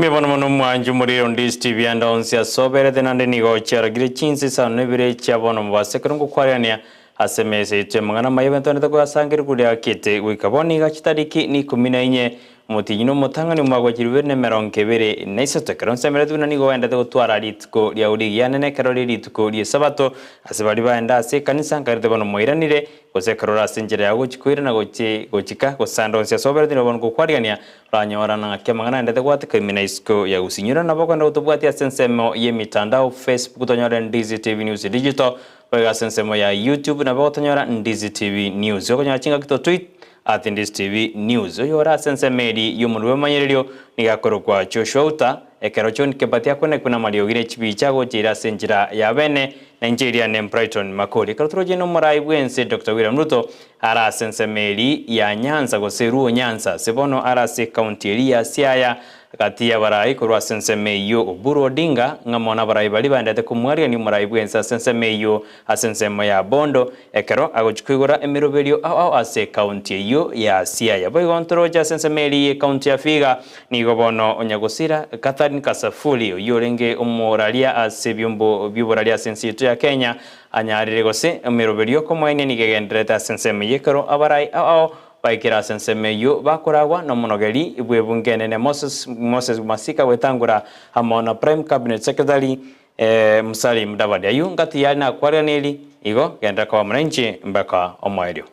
Mibona mono mwanju muri Ndizi TV and onsia sobere denande nigo chara gire Chinsa no Ibere chabono mwase kurungu kwariania asemese temangana mayevento netako asangire kuri akite wikaboni gachitariki ni 14 mutinyo mutangani mwagwa kirubene meronkebere naisote karonse mereduna nigo wenda gutwara ritko lya urigiane ne karori ritko lya sabato asebali baenda ase kanisa ngaride bono moiranire gose karora asinjira yago chikwira na gochika gosando onsia sobere dino bono kwariania ranyora na kemangana ndete gwate kriminaisko ya gusinyura na boko ndo tubwati asensemo ye mitandao Facebook tonyora Ndizi TV News Digital baga sensemo ya YouTube na boko tonyora Ndizi TV News yoko nyachinga kito tweet at Ndizi TV News yora sensemedi yumulwe manyerero nigakoro kwa Auta ekerochon kebatia kuna mariogire chibicha go jira senjira ya bene Nigeria ne Brighton Makori katroje no morai bwense Dr. William Ruto ara sensemedi ya Nyanza go seruo Nyanza sebono ara se county ya Siaya kati ya barai kurwa sensemeyo Oburu Odinga ngamona barai bali bandate kumwaria ni morai bwense sensemeyo asensemo ya Bondo ekero agochkwigora emiroberio au ase county yo ya Siaya boy kontroja sensemedi county ya Figa ni gobono onyagosira Catherine Kasafuli yorenge umoralia ase byombo byuburalia sensito ya Kenya anyarire gose emiroberio komwene ni gegendreta sensemeye kero abarai au baikira sensemeyo bakoragwa no monogeri ibwe bungene ne Moses Masika wetangura hamona Prime Cabinet Secretary Musalim Mudavadi ayu ngati yana kwarianeli igo genda kwa mwananchi mbaka omwaerio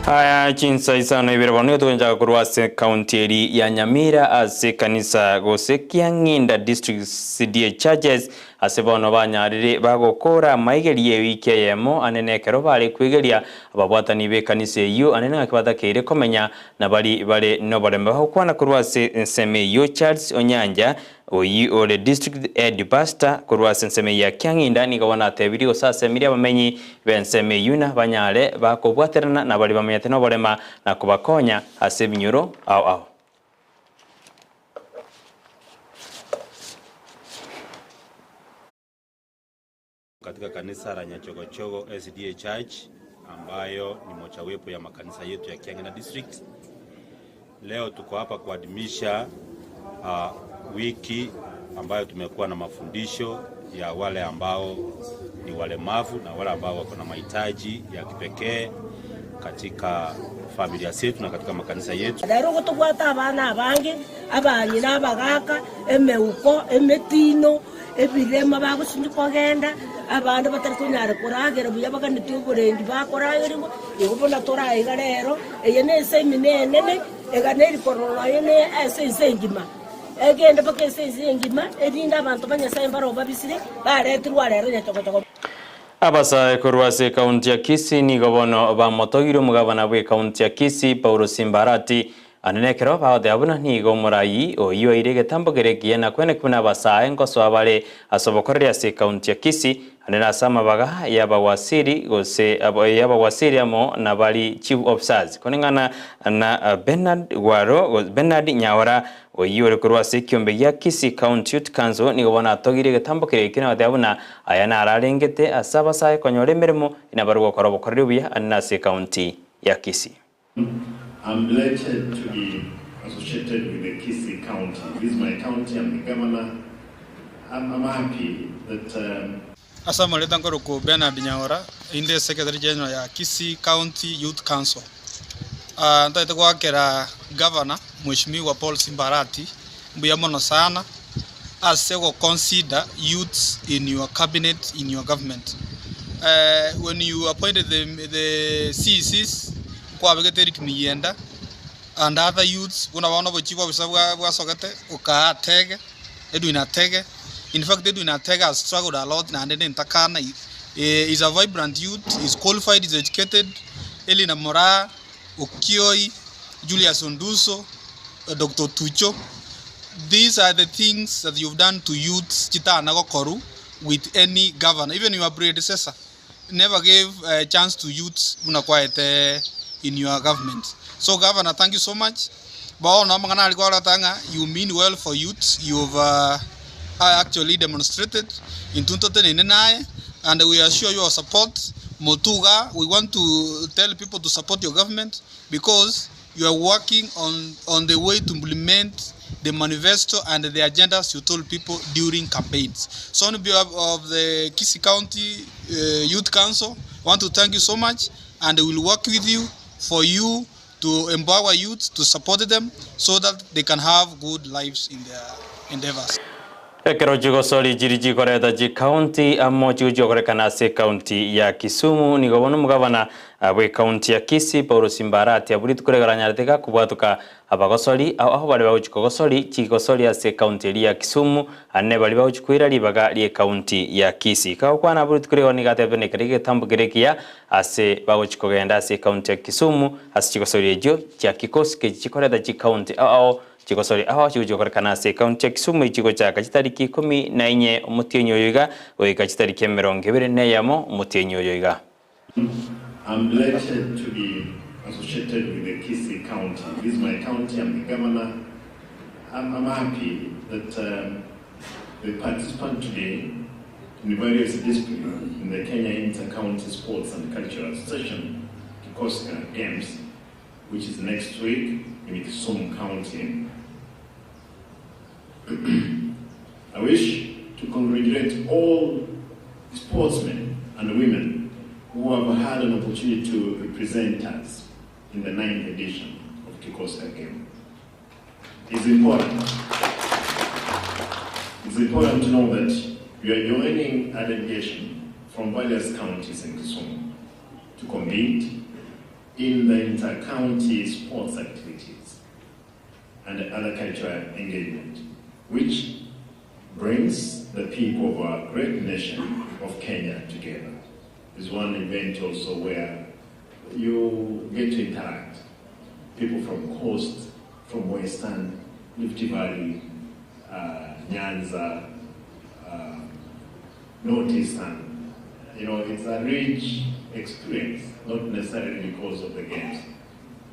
Haya Chinsa Isano Ibere bono tuwenja kurwa se county ya Nyamira ase kanisa gose Kianginda district CDA charges asebono banyarire bagokora maigeriye wike yemo anenekero bari kwigeria ababwatani be kanisa yo anene akibata keire komenya na bari no baremba hokwana kurwa se nseme yo Charles Onyanja oyi ole district head pastor kurwa senseme ya Kianginda ni gabona tebiri osase miri abamenyi benseme yuna banyare bakobwaterana na bari bamenyate no barema na kubakonya ase binyuro au katika kanisa la Nyachogochogo SDA Church ambayo ni mojawapo ya makanisa yetu ya Kianginda district. Leo tuko hapa kuadhimisha wiki ambayo tumekuwa na mafundisho ya wale ambao ni walemavu na wale ambao wako na mahitaji ya kipekee katika familia zetu na katika makanisa yetu. Lero gutugwata abana abangi abanyi n'abagaka emeuko emetino ebirema bagusindi kogenda abantu batari kunyara kuragera buyabaga nituburendi bakoragirimo igubona torayiga rero eye nese minene eganeri korona yene ese ngima egenda bakese ngima erinda abantu banyasa mbaro babisire baretirwa rero nyatokoto abasa kurwase county ya Kisii ni gobono ba motogiro mugabana bwe county ya Kisii Paulo Simbarati anenekero baode abuna ni gomorai oyo irege tambogerekie na kwene kuna basae ngoso abale asobokorera se county ya Kisii anena sama baga yabawasiri gose yabawasiri amo na bali chief officers konengana na Bernard Nyawara oyo rekurwa se kiombe ya Kisii County Youth Council ni gobona togirege tambogerekie na abuna ayana ararengete asaba sae konyore meremo inabarugo korobokorera buya anena se county ya Kisii. I'm delighted to be associated with the Kisii County. This is my county, I'm the governor. I'm happy that... Asalamu alaikum kwa Bernard Nyawara, Inde Secretary General ya Kisii County Youth Council. Ntaita kwa kera governor, Mheshimiwa Paul Simbarati, mbuya mono sana, as you consider youths in your cabinet, in your government. When you appointed the CECs, kwa begeteri kimiyenda and other youths kuna wana bochiwa bisabwa sokete ukatege edu inatege. In fact edu inatege has struggled a lot na ndende ntakana is a vibrant youth, is qualified, is educated. Elina Mora, Okioi, Julius Onduso, Dr. Tucho. These are the things that you've done to youths chita nagokoru with any governor. Even your predecessor never gave a chance to youths unakwete in your government. So Governor, thank you so much. You mean well for youth. You've actually demonstrated in 2009 and we assure your support. Motuga, we want to tell people to support your government because you are working on the way to implement the manifesto and the agendas you told people during campaigns. So on behalf of the Kisii County Youth Council, I want to thank you so much, and we will work with you for you to empower youth, to support them so that they can have good lives in their endeavors. Ekero jigosori jiriji koreta ji county amo jigorekana se county ya Kisumu ni gobono mugabana we county ya Kisii Paul Simbarati aburi kuregaranya teka kubwatuka abagosori aho bali bawuchikogosori chigosori ya se county ya Kisumu anne bali bawuchikwira libaga li county ya Kisii kaho kwana aburi kuregoni gatebene kerege tambugerekia ase bawuchikogenda se county ya Kisumu ase chigosori ejo cha kikosi ke chikoreta ji county aho chigosori aho chigorekana se county ya Kisumu ichigo cha kachitariki 14 umutenyo yoiga we kachitariki 20 yamo umutenyo yoiga. I'm delighted to be associated with the Kisii County. This is my county, I'm the governor. I'm happy that the participant today in the various disciplines in the Kenya Inter-County Sports and Cultural Association, Kisii Games, which is next week in Kisumu County. I wish to congratulate all sportsmen and women who have had an opportunity to represent us in the 9th edition of Kisii Game. It's important to know that we are joining a delegation from various counties in Kisumu to compete in the inter-county sports activities and other cultural engagement, which brings the people of our great nation of Kenya together. There's one event also where you get to interact. People from coast, from western, Rift Valley, Nyanza, northeastern. You know, it's a rich experience, not necessarily because of the games,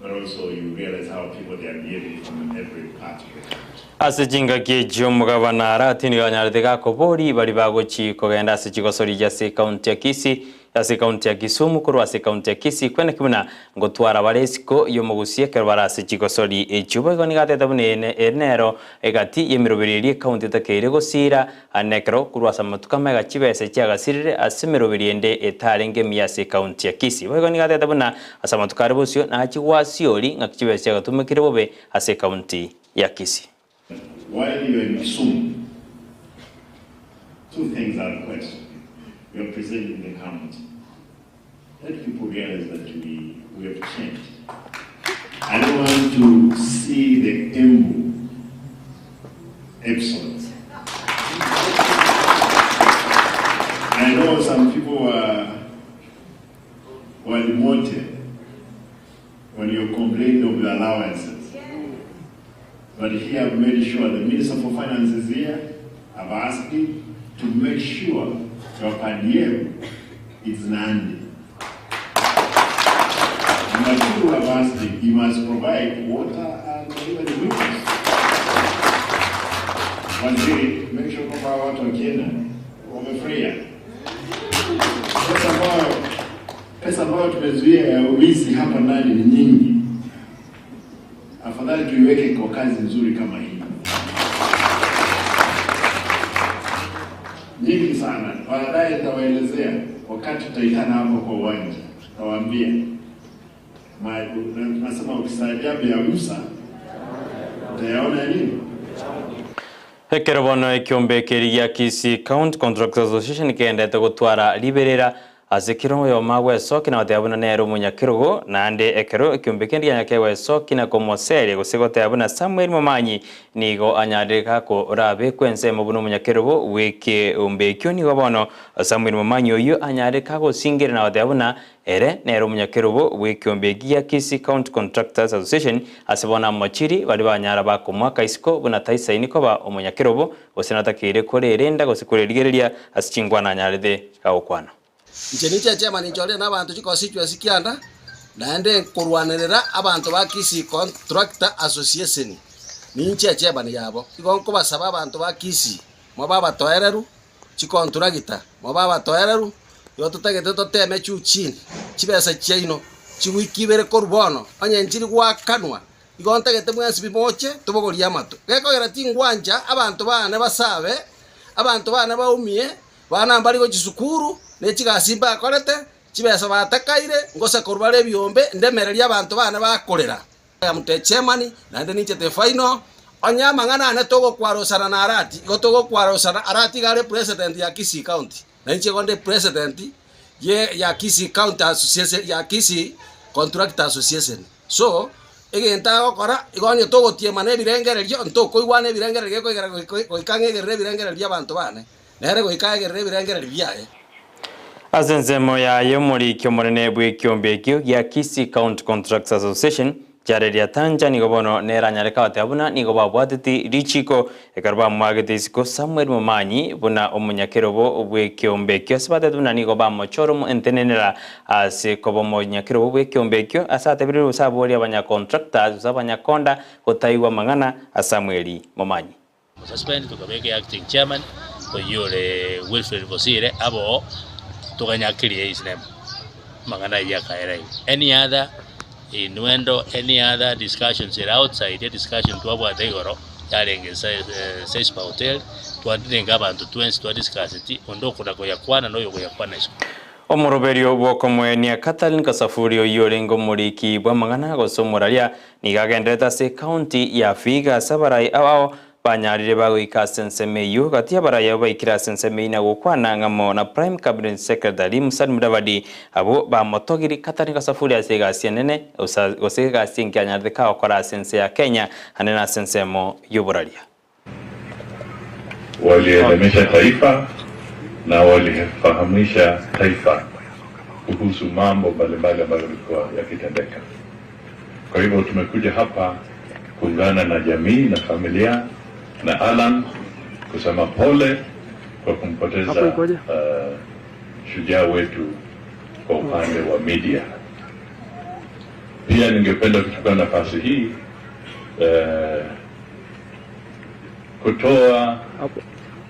but also you realize how people they are behaving from every part of the country. Asijinga kijo mugabana aratini ganyarithega kobori bari bagochi kogenda asijigosori ya se county ya Kisii ase county ya Kisumu kuru ase county ya Kisii kwene kimuna ngotwara baresiko yo mugusie kero barase chigosori echubo goni gateta bune enero egati yemirobiririe county takeire gosira anekro kuru asa matuka mega chibese chagasirire asimirobiriende etarenge miase county ya Kisii goni gateta buna asa matuka rebosio na chiwasiori ngakchibese gatumekire bobe ase county ya Kisii. While you are in Kisumu, two things are requested. We are presenting the county. Let people realize that we have changed. I don't want to see the Embu episode. I know some people were demoted when you complained of the allowances. But here I've made sure the Minister for Finance is here. I've asked him to make sure your PDM is Nandi. Number two, I've asked him, he must provide water and even winters. One day, make sure you provide water again over free. Pesa ambayo tumezuia ya wizi hapa ndani ni nyingi. Afadhali tuiweke kwa kazi nzuri kama hii. Nyingi sana. Baadaye nitawaelezea wakati tutaitana hapo kwa uwanja. Tawaambia. Nasema ukistaajabu ya Musa utayaona nini? Hekero bono ekiombe keriya Kisii County Contractors Association kendete gutwara liberera azikiro yo magwe soki na watabuna nero munyakirugo nande ekero ekiombe kendiya nyakewe soki na komosere gusigote abuna Samuel Momanyi nigo anyadeka ko rabe kwense mubuno munyakirugo weke umbe kyoni gobono Samuel Momanyi oyo anyadeka go singire na watabuna ere nero munyakirugo wekiombe giya Kisii County Contractors Association asibona mochiri bali banyara bako mwaka isiko buna taisa iniko ba omunyakirugo osenatakire korerenda gosikurerigereria asichingwa na nyaride kaokwana Ncheniche chema ninchole na abantu chikositwe sikianda naende kurwanerera abantu ba Kisii Contractor Association ninche chema ni yabo ikonko basaba abantu ba Kisii mobaba toereru chikontragita mobaba toereru yo tutagete toteme chu chini chibesa chaino chiwikibere korubono anye nchiri kwa kanwa igontagete mwensi bimoche tubogoria mato gekogera tingwanja abantu bane basabe abantu bane baumie bana mbali go chisukuru ne chigasimba korete chibesa batakaire ngose korubale byombe ndemereria abantu bane bakorera amutechemani nande ninche te final onyama ngana ne togo kwarosana na arati gotogo kwarosana arati gare president ya Kisii County na ninche gonde president ya Kisii County Association ya Kisii Contract Association so egenta gokora igonyo togo tiemane birengererio ntoko igwane birengererio koikangegerere birengererio abantu bane nere goikagerere birengererio biae Azenzemo ya yomori kyomorene bwe kyombekyo ya Kisii County Contracts Association jareria tanja nigobono neranyareka batabuna nigobabwatiti richiko ekarba mwagedisiko Samuel Mumanyi buna omunyakerobo bwe kyombekyo sabatetuna nigobamo choro entenenera ase kobomo nyakerobo bwe kyombekyo asate biru sabori abanya contractors usabanya konda kotaiwa mangana a Samuel Mumanyi suspend tukabeke acting chairman oyore Wilfred Bosire abo tukanyakiri isnem mangana yakaira any other inwendo any other discussions outside the discussion to about the yarenga says hotel to andinga abantu twins to discuss it ondo kudako yakwana no yogo yakwana iso omoroberio bokomwenia Katalin Kasafurio yorengo muriki bwa mangana gosomoraria nigagendeta se county ya Viga sabarai awao banyarire bagoika sensemeyo gatia baraya baikira sensemeina gukwana ngamo na prime cabinet secretary Musa Mudavadi abo ba motogiri Katalin Kasafurio asega sienene osega sinkanya theka okora sense ya Kenya hanena sensemo yuburaria walielimisha taifa na walifahamisha taifa kuhusu mambo mbalimbali ambayo yalikuwa yakitendeka. Kwa hivyo tumekuja hapa kuungana na jamii na familia na Alan kusema pole kwa kumpoteza shujaa wetu kwa upande wa media. Pia ningependa kuchukua nafasi hii kutoa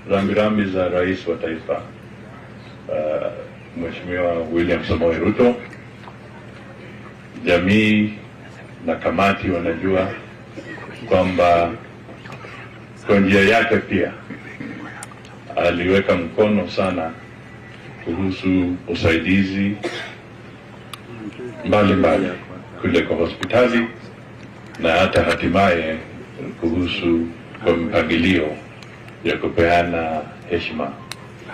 rambirambi za rais wa taifa Mheshimiwa William Samoei Ruto. Jamii na kamati wanajua kwamba kwa njia yake pia aliweka mkono sana kuhusu usaidizi mbalimbali kule kwa hospitali na hata hatimaye kuhusu kwa mpangilio ya kupeana heshima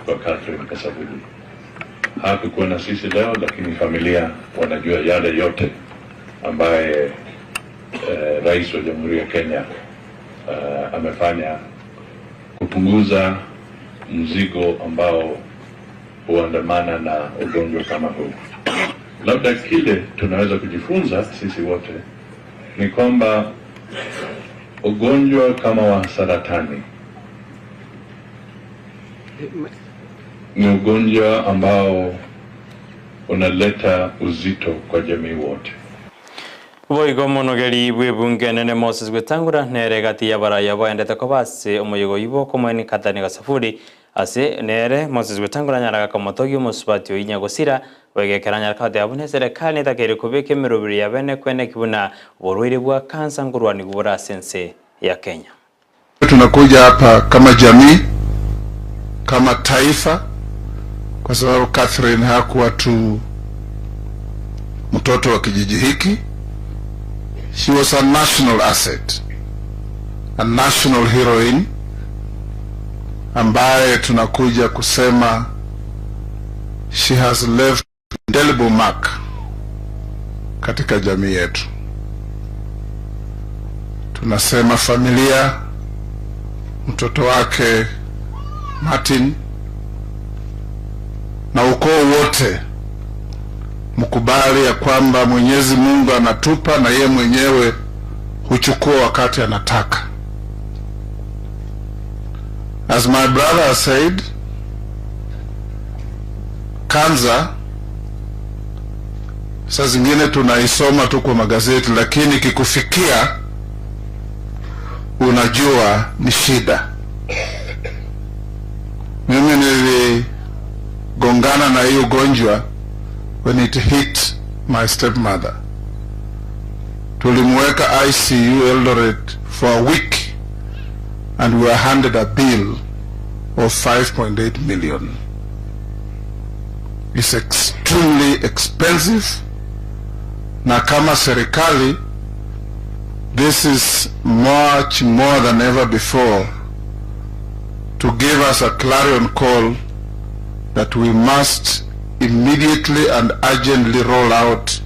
kwa Catherine Kasavuli. Hakukuwa na sisi leo, lakini familia wanajua yale yote ambaye rais wa Jamhuri ya Kenya amefanya kupunguza mzigo ambao huandamana na ugonjwa kama huu. Labda kile tunaweza kujifunza sisi wote ni kwamba ugonjwa kama wa saratani ni ugonjwa ambao unaleta uzito kwa jamii wote. Boigo monogeri bwebunge nene Moses Gwetangura nere gati ya baraya boendete ko base umuyigo yibo komweni Katalin Kasafurio ase nere Moses Gwetangura nyaraga komotogi umusubati oyinya gosira wegekeranya kade abune serikali nitakere kubeke mirubiri ya bene kwene kibuna borwire bwa kansa ngurwani gubura sense ya Kenya. Tunakuja hapa kama jamii, kama taifa, kwa sababu Catherine hakuwa tu mtoto wa kijiji hiki. She was a national asset, a national heroine, ambaye tunakuja kusema she has left indelible mark katika jamii yetu. Tunasema familia, mtoto wake Martin na ukoo wote mkubali ya kwamba Mwenyezi Mungu anatupa na yeye mwenyewe huchukua wakati anataka. As my brother has said, kanza saa zingine tunaisoma tu kwa magazeti, lakini kikufikia unajua ni shida. Mimi niligongana kupambana na hiyo ugonjwa when it hit my stepmother. Tulimweka ICU Eldoret for a week and we were handed a bill of 5.8 million. It's extremely expensive. Na kama serikali, this is much more than ever before to give us a clarion call that we must immediately and urgently roll out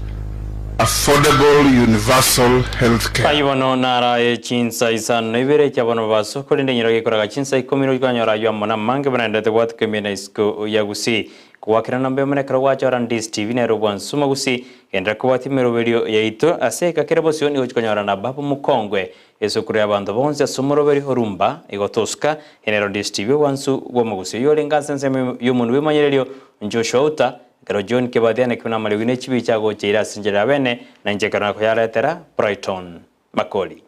affordable universal health care. Kaibono nara e Chinsa Isano Ibere chabono baso kolinde nyirage koraga Chinsa ikomiro kanyora yo mona mange banandete wat kemena isko ya Gusii kuwakira nambe mene krawacha Ndizi TV ne robwan suma Gusii endra kuwati mero video yaito aseka kerebosi oni kanyora na babu mukongwe esokure abantu bonse sumuroberi horumba igotoska enero Ndizi TV wansu wo Gusii yole ngasense yumuntu bimanyerero njosho Auta Kero John Kibadiane kuna mali wine chibi chago chira sinjera bene na nje kana ko yaretera Brighton Makori.